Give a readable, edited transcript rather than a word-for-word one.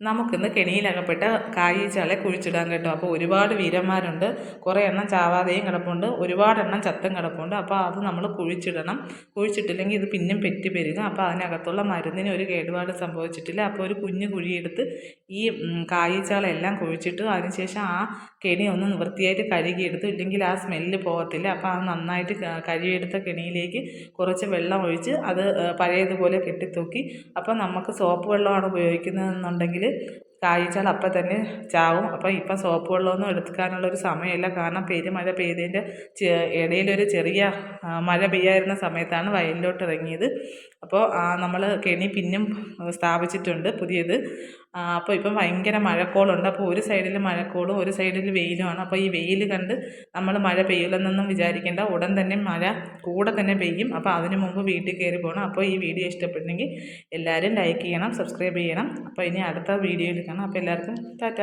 നമുക്കിന്ന് കെണിയിലകപ്പെട്ട കായീച്ചകളെ കുഴിച്ചിടാൻ കേട്ടോ. അപ്പോൾ ഒരുപാട് വീരന്മാരുണ്ട്, കുറേ എണ്ണം ചാവാതെയും കിടപ്പുണ്ട്, ഒരുപാട് എണ്ണം ചത്തും കിടപ്പുണ്ട്. അപ്പോൾ അത് നമ്മൾ കുഴിച്ചിടണം. കുഴിച്ചിട്ടില്ലെങ്കിൽ ഇത് പിന്നും പെറ്റി പെരുകും. അപ്പോൾ അതിനകത്തുള്ള മരുന്നിന് ഒരു കേടുപാട് സംഭവിച്ചിട്ടില്ല. അപ്പോൾ ഒരു കുഞ്ഞു കുഴിയെടുത്ത് ഈ കായീച്ചകളെല്ലാം കുഴിച്ചിട്ട് അതിനുശേഷം ആ കെണി ഒന്ന് വൃത്തിയായിട്ട് കഴുകിയെടുത്തു. ഇല്ലെങ്കിൽ ആ സ്മെല്ല് പോകത്തില്ല. അപ്പോൾ അത് നന്നായിട്ട് കഴുകിയെടുത്ത കെണിയിലേക്ക് കുറച്ച് വെള്ളം ഒഴിച്ച് അത് പഴയതുപോലെ കെട്ടിത്തൂക്കി. അപ്പോൾ നമുക്ക് സോപ്പ് വെള്ളമാണ് ഉപയോഗിക്കുന്നതെന്നുണ്ടെങ്കിൽ കായ്ച്ചാൽ അപ്പം തന്നെ ചാവും. അപ്പോൾ ഇപ്പം സോപ്പ് വെള്ളമൊന്നും എടുക്കാനുള്ളൊരു സമയമില്ല. കാരണം പെരുമഴ പെയ്തതിൻ്റെ ഇടയിലൊരു ചെറിയ മഴ പെയ്യാതിരുന്ന സമയത്താണ് വയലിലോട്ട് ഇറങ്ങിയത്. അപ്പോൾ നമ്മൾ കെണി പിന്നും സ്ഥാപിച്ചിട്ടുണ്ട് പുതിയത്. അപ്പോൾ ഇപ്പം ഭയങ്കര മഴക്കോളുണ്ട്. അപ്പോൾ ഒരു സൈഡിൽ മഴക്കോളും ഒരു സൈഡിൽ വെയിലുമാണ്. അപ്പോൾ ഈ വെയിൽ കണ്ട് നമ്മൾ മഴ പെയ്യില്ലെന്നൊന്നും വിചാരിക്കേണ്ട, ഉടൻ തന്നെ മഴ കൂടെ തന്നെ പെയ്യും. അപ്പോൾ അതിന് മുമ്പ് വീട്ടിൽ കയറി പോകണം. അപ്പോൾ ഈ വീഡിയോ ഇഷ്ടപ്പെട്ടെങ്കിൽ എല്ലാവരും ലൈക്ക് ചെയ്യണം, സബ്സ്ക്രൈബ് ചെയ്യണം. അപ്പോൾ ഇനി അടുത്ത വീഡിയോയിൽ കാണാം. അപ്പോൾ എല്ലാവർക്കും ടാറ്റാ.